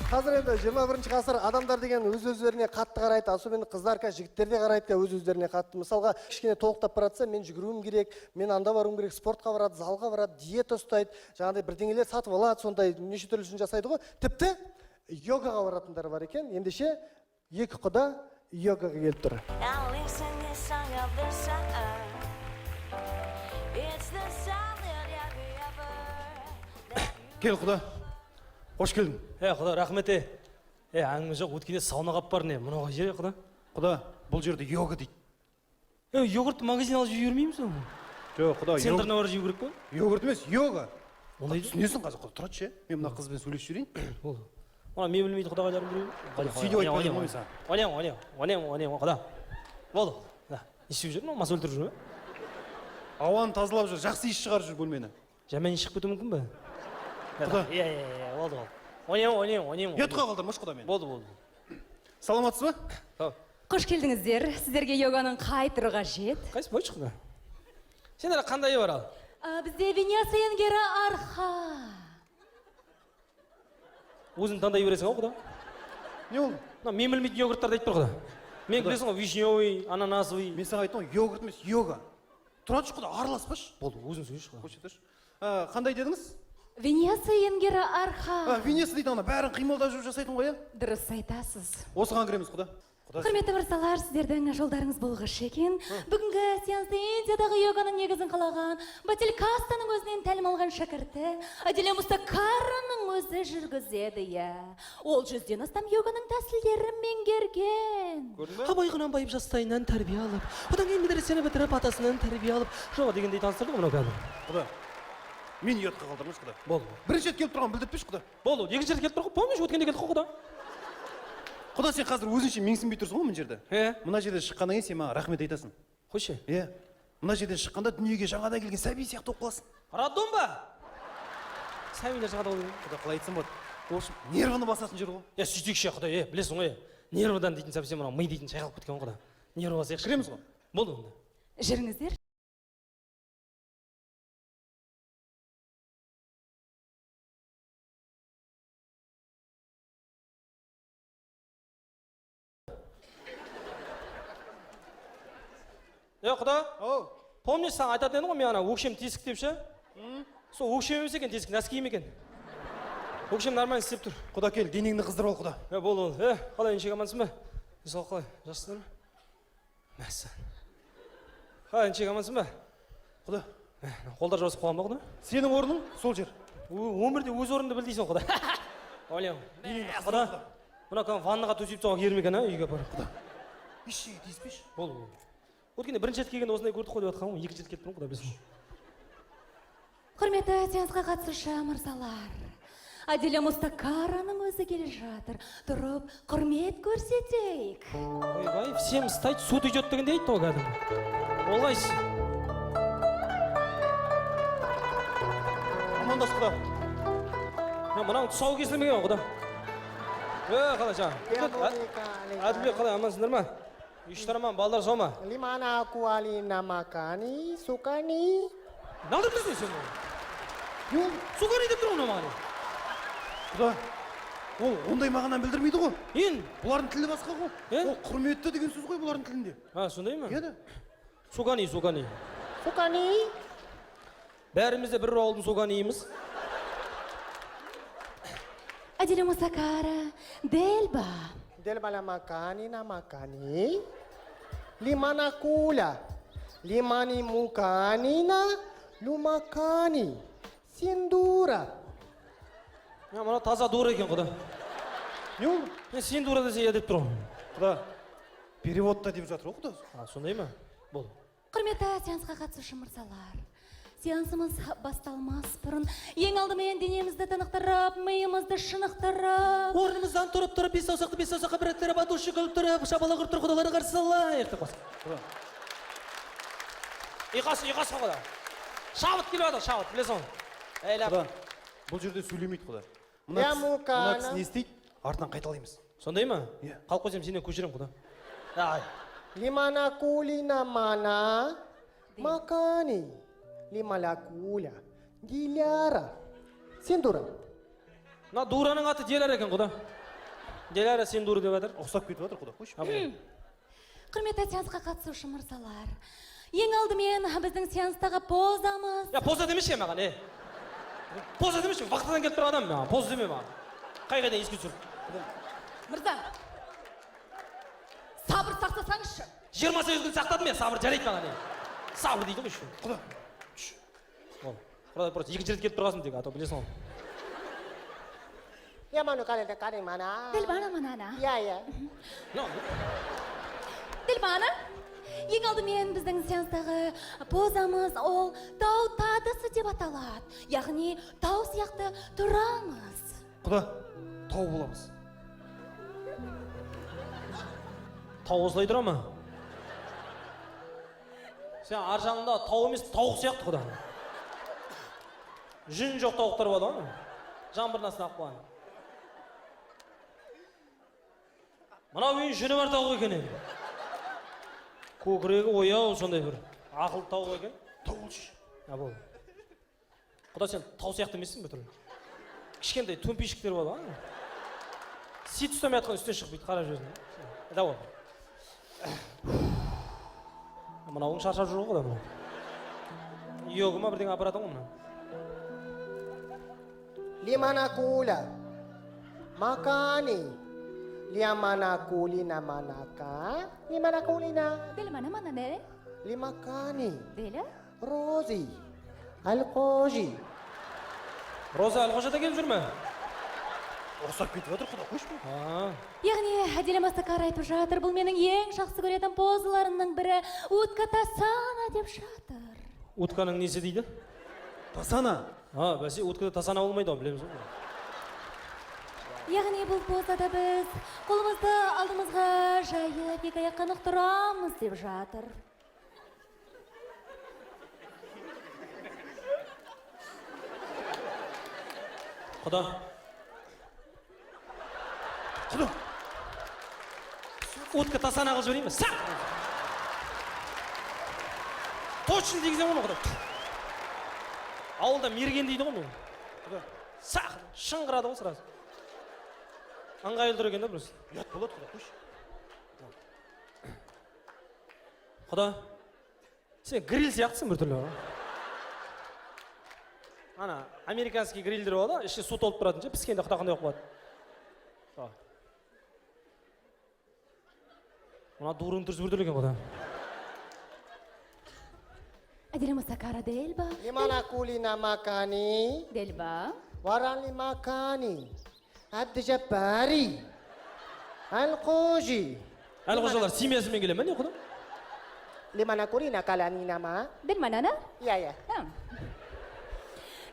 Қазір енді 21 ғасыр адамдар деген өз-өздеріне қатты қарайды, особенно қыздар, жігіттер де қарайды өз-өздеріне қатты. Мысалға, кішкене толықтап баратса, мен жүгіруім керек, мен анда баруым керек, спортқа барады, залға барады, диета ұстайды, жаңағыдай бірдеңелер сатып алады, сондай неше түрлісін жасайды ғой. Тіпті йогаға баратындар бар екен. Ендеше екі құда йогаға келіп тұр. Кел, құда. Қош келдің. Құда, рахмет. Әңгіме жоқ, өткенде саунаға бар не? Мұнаға жер, құда? Құда, бұл жерде йога дейді. Йогуртты магазин алып жей бермейміз ғой? Жоқ, құда, центрна бар жеу керек қой? Йогурт емес, йога. Ондай түсінесің қазір, құда, тұрады ше. Мен мына қызбен сөйлесіп жүрейін. Болды. Мен білмейді, құдаға жарым біреу. Сөйдеп айтпайын ғой саған. Онем, құда. Болды. Естіп жүрмін, мас өлтіріп жүрмін. Ауаны тазалап жүр, жақсы иіс шығарып жүр бөлмені. Жаман шығып кетуі мүмкін бе? Құда. Болды. Онем. Ұятқа қалдырмаш құда мен. Болды. Саламатсыз ба? Қош келдіңіздер. Сіздерге йоганың қай түрі қажет? Қайсы бойшы құда? Сендер қандайы бар ал? Бізде Венеция енгері арха. Өзің таңдай бересің ау құда? Не ол? Мен білмейтін йогурттарды айтып тұр құда. Мен білесің ғой, вишневый, ананасовый. Мен саған айттым ғой, йогурт емес, йога. Тұрады құда, араласпаш. Болды, өзің сөйлеші құда. Көрсетші. Қандай дедіңіз? Венеция енгері арха. Венеция дейді ана, бәрін қимылдап жүріп жасайтын ғой, Дұрыс айтасыз. Осыған кіреміз құда. Құрметті мырзалар, сіздердің жолдарыңыз болғыш екен. Бүгінгі сеансты Индиядағы йоганың негізін қалаған, Батил Кастаның өзінен тәлім алған шәкірті, Аделя Мустакараның өзі жүргізеді, Ол 100-ден астам йоганың тәсілдерін меңгерген. Абайғынан байып жастайынан тәрбие алып, одан кейін медресені бітіріп, атасынан тәрбие алып, жоба дегендей таныстырды ғой мынау кәдімгі. Құда, мен ұятқа қалдырмаш құда. Болды. Бірінші рет келіп тұрған білдіртпеш құда. Болды, екінші рет келіп тұр ғой, помнишь, өткенде келдік қой құда. Құда, сен қазір өзінше менсінбей тұрсың ғой мына жерде. Мына жерден шыққаннан кейін сен маған рахмет айтасың. Қойшы. Мына жерден шыққанда дүниеге жаңадан келген сәби сияқты болып қаласың. Радон ба? Сәбилер жаңада ол. Құда, қалай айтсам болады? Осы нервыны басатын жер ғой. Сөйтейікші құда, білесің ғой. Нервыдан дейтін совсем мынау ми дейтін шайқалып кеткен құда. Нервы басайықшы. Кіреміз ғой. Болды онда. Жүріңіздер. Құда, помнишь, саған айтатын едім ғой, мен ана өкшем тесік деп ше? Сол өкшем емес екен, тесік, нәски екен. Өкшем нормально істеп тұр. Құда, кел, денеңді қыздыр ол құда. Болды. Қалай еншек амансың ба? Сол қалай, жассыңдар ма? Мәссі. Қалай еншек амансың ба? Құда. Қолдар жауысып қойған ба құда? Сенің орның сол жер. Өмірде өз орынды біл дейсің құда. Олем. Құда, мына ваннаға төсеп соға кермеген, үйге апарып. Құда, ешшеге тиіспеш. Болды. Өткенде бірінші рет келгенде осындай көрдік қой деп жатқан ғой, екінші рет келіп тұрмын құда білесің. Құрметті сеансқа қатысушы мырзалар, Аделя Мустакараның өзі келе жатыр. Тұрып, құрмет көрсетейік. Ойбай, всем стать, суд идет дегенде айтты ғой кәдімгі. Олайсы. Амандас құда. Мынау тұсау кесілмеген құда. Қалай жаңа. Әділбек қалай, амансыңдар ма? Үштараман, балдар сау ма? Limana kualina makani, sukani. Нағдыр білесің сен ғой? Сукани деп тұр ғой маған. Құда, ол ондай мағынан білдірмейді ғой. Бұлардың тілі басқа ғой. Ол құрметті деген сөз ғой бұлардың тілінде. Сондай ма? Еді. Сукани. Sukani. Бәріміз де бір ауылдың суканиіміз. Аделя Мустакара, Дельба. Delba la makani na makani. Limana kula. Limani mukani na lumakani. Синдура. Мына таза дура екен құда. Не ол? Мен синдура десе деп тұр. Құда, переводта деп жатыр ғой құда. Сондай ма? Болды. Құрметті сеансқа қатысушы мырзалар, сеансымыз басталмас бұрын ең алдымен денемізді тынықтырып, миымызды шынықтырып, орнымыздан тұрып, бес саусаққа біріктіріп, атушы қылып тұрып, шабала құрып тұр, құдалары қарсы алайық деп қос. Иқас құда. Шабыт келіп ады, шабыт, білесің. Құда, бұл жерде сөйлемейді құда. Мына кісі не істейді, артынан қайталаймыз. Сондай ма? Қалып қойсам сенен көшірем құда. Limana kulina mana makani. Limala kula. Giляра. Синдура. Мына дураның аты Диляра екен құда. Диляра сен дур деп жатыр. Ұқсап кетіп жатыр құда. Қойшы. Құрметті сеансқа қатысушы мырзалар. Ең алдымен біздің сеанстағы позамыз. Я поза демеші маған, Поза демеші, вақтыдан келіп тұрған адам маған. Поза деме маған. Қайдан еске түсір. Мырза, сабыр сақтасаңызшы. 28 күн сақтадым мен, сабыр жарайды маған. Сабыр дейді ғой. Құда. Құда просто екінші рет келіп тұрғасын тек, а то білесің ғой. Я ману кале мана. Ділбана манана. Я. Ділбана, ең алдымен біздің сеанстағы позамыз ол тау тадысы деп аталады. Яғни тау сияқты тұрамыз. Құда, тау боламыз. Тау осылай тұра ма? Сен ар жағында тау емес, тауық сияқты құда. Жүн жоқ тауықтар болады ғой. Жаңбырдан сынақ болған. Мынау үйін жүні бар тауық екен енді. Көкірегі ояу сондай бір ақыл тауық екен. Тау болшы. Бол. Құда сен тау сияқты емессің бір түрлі. Кішкентай төмпешіктер болады ғой. Сит ұстамай жатқан үстен шығып бүйтіп қарап жүресің. Давай. Мынауың шаршап жүр ғой да. Йога ма бірдеңе апаратың ғой мына. Limana kula. Makani. Limana kulina manaka. Limana kulina. Ділбана манана. Limakani. Ділі? Rozi. Alqoji. Роза алғашада келіп жүрме? Ұқсап кетіп жатыр құда. Қойшы. Яғни әделі Мастакар айтып жатыр, бұл менің ең жақсы көретін позаларымның бірі утка тасана деп жатыр. Утканың несі дейді? Тасана. Бәсе, уткада тасана болмайды ғой, білеміз ғой. Яғни бұл позада біз қолымызды алдымызға жайып, екі аяққа нық тұрамыз деп жатыр. Құда. Құда. Утка тасана қылып жіберейін бе? Сақ! Точно дегізем оны құда. Ауылда мерген дейді ғой мен. Құда. Сақ! Шыңғырады ғой сразу. Аңғайлы тұр екен да біріз. Ұят болады құда. Қойшы. Құда. Сен гриль сияқтысың бір түрлі. Ана, американский грильдер болады, ішке су толып тұратын ше, піскенде құда қандай болып қалады. Мына дурын түрсі бір түрлі екен құда. әделі Мастакара дельба. Limana kulina makani. Дельба. Warali makani. Abdijabari. Alqoji. Әлі қожалар семьясымен келе ме не құда? Limana kulina kalani nama. Дельманана? Ya.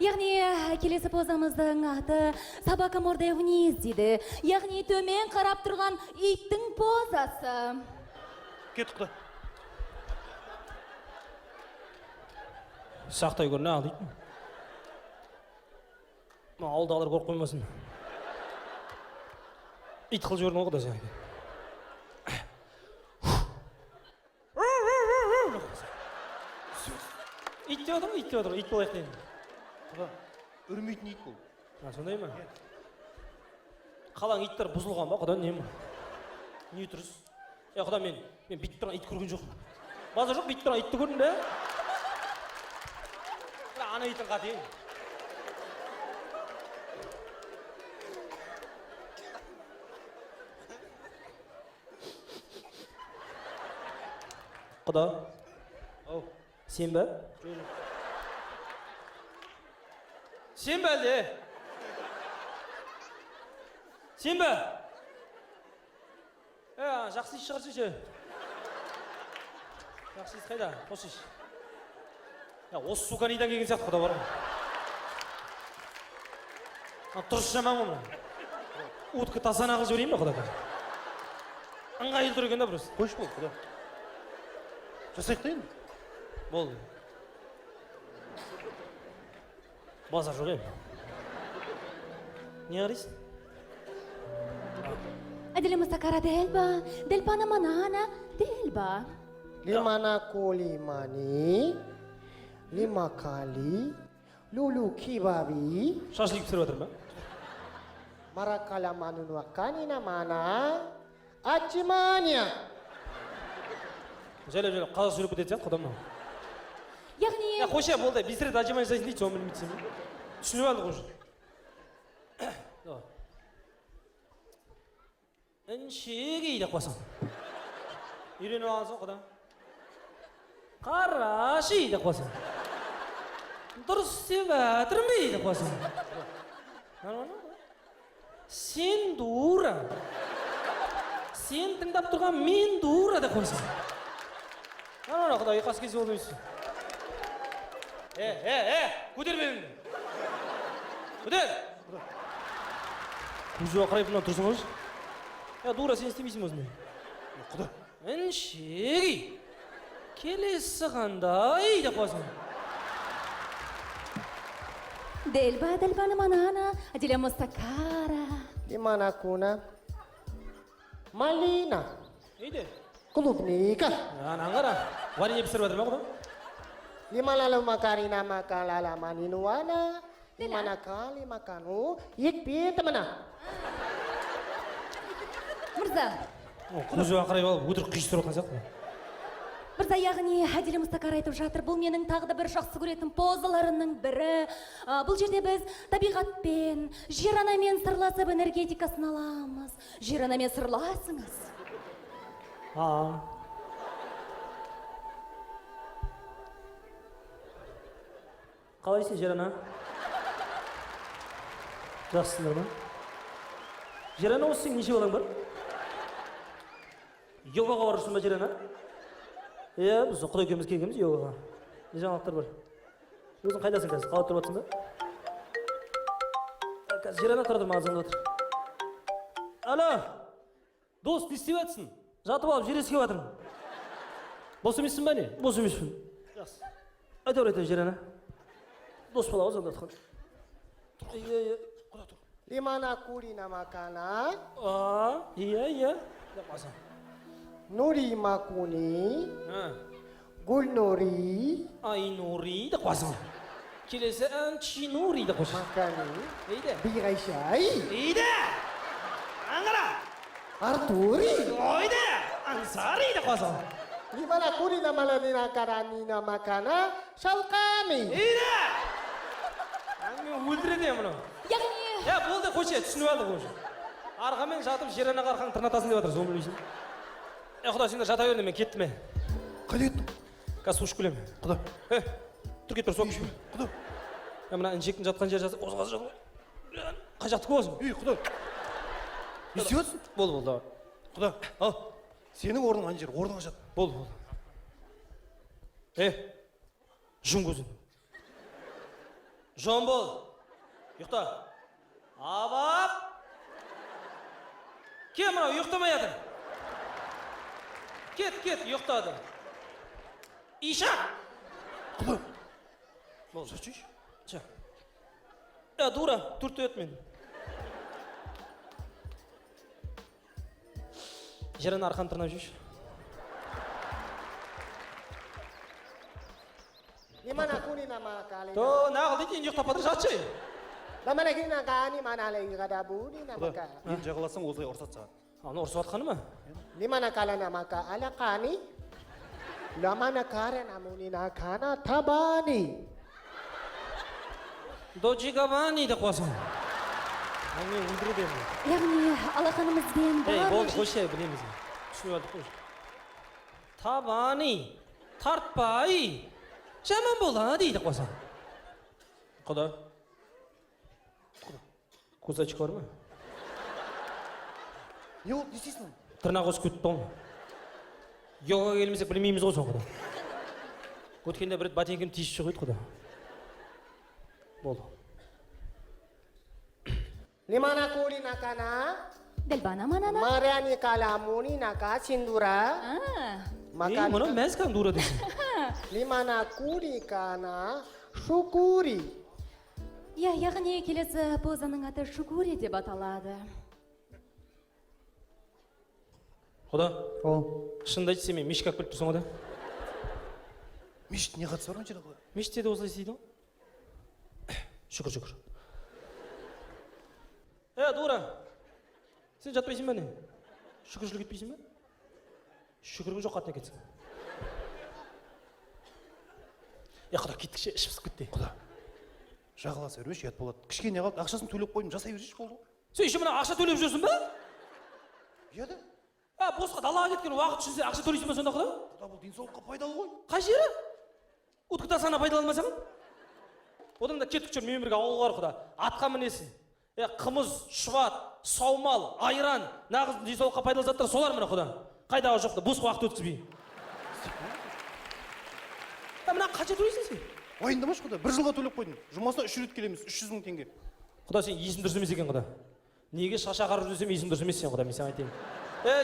Яғни келесі позамыздың аты собака мордой вниз дейді. Яғни төмен қарап тұрған иттің позасы. Кет құда. Сақтай көріне ал дейді. Ауылдағылар қорқып қоймасын. Ит қыл жібердің ғой құда сен. Ит деп отыр, ит болайық дейін. Құда. Үрмейтін ит бұл. Сондай ма? Қалаң иттер бұзылған ба, құда не ма? Не тұрыз? Құда мен бүйтіп тұрған ит көрген жоқпын. Базар жоқ, бүйтіп тұрған итті көрдің бе? Ана итін қатайын. Құда. Сен бе? Сен бе әлде? Сен бе? Жақсы иш шығаршы ше. Жақсы иш қайда? Қос иш. Осы суканидан келген сияқты құда бар ғой. Тұрыс жаман ғой мұна. Утка тасана қылып жіберейін бе құда? Ыңғайлы тұр екен да біріз. Қойшы бол құда. Жасайық та енді. Болды. Базар жоқ ем. Не қарайсың? әделі Мастакара дельба. Дельбана манана дельба. Limana kulimani. Limakali. Lulu kibabi. Шашлик пісіріп жатыр ма? Маракала манунуа канина мана. Ачимания. жайлап қазақша сөйлеп кететін сияқты құда мынау. яғни қойшы болды, 5 рет ажымай жасайсың дейді, соны білмейсің. Түсініп алдық уже. Іншегі деп қойсаң. Үйреніп алғансың құда. Қарашы деп қойсаң. Дұрыс істеп жатырмын деп қойсаң. Сен дура. Сен тыңдап тұрған мен дура деп қойсаң. Ана құда ұйқас кесе ол емессің. Көтер беліңді. Көтер. Көзуға қарайып мына тұрсың ғой. Дура, сен істемейсің өзіне. Құда. Іншегі. Келесі қандай деп қойсаң. дельба манана аделя мустакара. Dimana kuna? Malina. Үйде. Клубника. Анан қара. Варене пісіріп жатыр ма құда? Dimana lo makarina makalala maninuana? Dimana kali makanu? Yekpi temana. мырза Көзуға қарайып алып өтірік қиыстырып отқан сияқты. мырза яғни әделі мұстакар айтып жатыр, бұл менің тағы да бір жақсы көретін позаларымның бірі. Бұл жерде біз табиғатпен, жер анамен сырласып энергетикасын аламыз. Жер анамен сырласыңыз. Қалайсың, жер ана? Жақсысыңдар ма? Жер ана, осы сен неше балаң бар? Йогаға барып жүрсің ба, жер ана? Иә, біз Құдай екеуміз келгенбіз йогаға. Не жаңалықтар бар? Өзің қайдасың қазір? Қалап тұрып жатсың ба? Қазір жер ана тұра тұр, маған звондап жатыр. Алло! Дос, не істеп жатсың? Жатып алып жер еске жатырмын. Бос емессің ба не? Бос емеспін. Жақсы. Айта жер ана. Дос бала звондап жатқан. Құда тұр. Dimana kulina makana? Iya. Деп қойсаң. Nuri makuni? Gulnuri? Айнури деп қойсаң. Келесі Чинури деп қойсаң. Makani? Eyde. Birayshay? Eyde. Аңғара. Arturi? Oyde. Ансари деп қойсаң. Dimana kulina malanina karanina makana? Shalkami? Eyде. Әңгіме өлтіреді мұны. яғни Болды, қойшы, түсініп алдық уже. Арғамен жатып жер анаға арқаң тырнатасың деп жатыр, соны білмейсің. Құда, сендер жата берді, мен кеттім мен. Қайда кеттің? Қазір су ішіп келемін. Құда. Тұр кет тұр, соқ ішіп. Құда. Мына інжектің жатқан жер жасы, осы қазір жатыр. Қай жақты боласың? Құда. Не істеп жатсың? Болды. Құда. Ал. Сенің орның ана жер, орныңа жат. Болды. Жұм көзін. Жон бол. Ұйықта. Абап. Кел мынау, ұйықтамай жатыр. Кет, ұйықтады. Иша. Құда. Болды. Сачиш? Ча. Дура, турт өт мен. Жерін арқан тырнап жүрші. Dimana kulina makali? Нағыл дейді, енді ұйықтап батыр жатшы. Dimana kina kani mana lagi kadabuni na Құда. maka? Мен жағаласаң осылай ұрсат саған. Аны ұрсып атқаны ма? Dimana kala na maka ala kani? Lamana kare na muni na kana tabani. Доджигавани деп қойсаң. Әңгіме өлтіреді енді. яғни алақанымызбен Болды, қойшы, білеміз. Түсініп алдық қойшы. Табани, тартпай, жаман болады деп қойсаң. Құда. Көзачық бар ма? Не болды, не істейсің? Тырнақ өсіп кетті ғой. Йогаға келмесек білмейміз ғой соң құда. Өткенде бір рет ботинкем тиісіп шығып еді құда. Болды. Dimana kulina kana? дельбана манана. Mariani kalamuni naka sindura. Maka Мұны мәзкаң дура дейсің. dimana kuli kana shukuri. яғни келесі позаның аты шукури деп аталады. Құда, шынды айтсам мен мешкак біліп тұрсың ғой да? Мешіт не қатысы бар ма жерде Құда? Мешітте де осылай істейді ғой? Шүкір. Дура. Сен жатпайсың ба не? Шүкіршілік етпейсің ба? Шүкірің жоқ қатына кетсің. Құда кеттікше іш пысып кетті. Құда. Жағаласа бермеші, ұят болады. Кішкене қалды, ақшасын төлеп қойдым, жасай берші болды. Сен еще мына ақша төлеп жүрсің ба? Иә да. Босқа далаға кеткен уақыт үшінсе ақша төлейсің ба сонда құда? Құда бұл денсаулыққа пайдалы ғой. Қай жері? Уткіта сана пайдаланбасаң? Одан да кеттік жүр, мен бірге ауылға бар құда. Атқа мінесің. Қымыз, шұбат, саумал, айран, нағыз денсаулыққа пайдалы заттар солар мына құда. Қайдағы жоқты, бос уақыт өткізбей. Мына қанша төлейсің сен? Уайымдамашы құда, 1 жылға төлеп қойдым. Жұмасына 3 рет келеміз, 300 мың теңге. Құда, сен есің дұрыс емес екен құда. Неге шаша қарып жүрсем есің дұрыс емес сен құда, мен саған айтайын.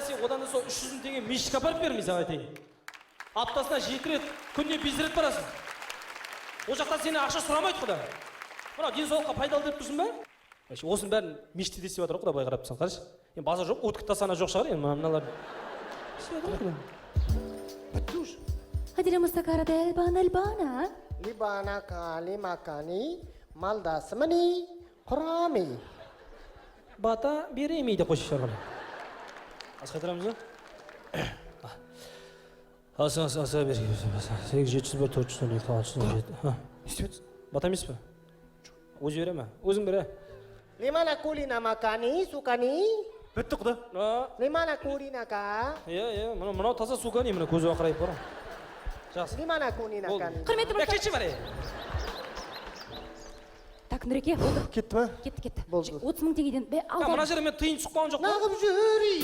Сен одан да сол 300 мың теңге мешітке апарып бер, мен саған айтайын. Аптасына 7 рет, күніне 5 рет барасың. Ол жақта сені ақша сұрамайды құда. Мына денсаулыққа пайдалы деп тұрсың ба? Осының бәрін мешітте істеп жатыр құда, былай қарап тұрсаң, қарашы. Енді базар жоқ, уткіт тасана жоқ шығар, енді мыналар. Бітті уже. Adile mustakara da Albana. Libana kali makani maldasmani құрами. Бата беремейді қосышар ғана. Аз қайтарамыз ба? Аса бер. 800 412 607. Не істеп жатсың? Бата емес пе? Өзі бере ме? Өзің бере. Limana kulina makani sukani. Бітті құда. Limana kulina ka. Мынау таза сука не, мына көзі ақырайып бар. Жақсы. Limana kulina kani. Құрметті мұрттай. Кетші бар. Так, Нұреке, болды. Кетті ма? Кетті. Болды. 30 мың теңгеден. Мына жерде мен тиын шықпаған жоқ. Нағып жүри.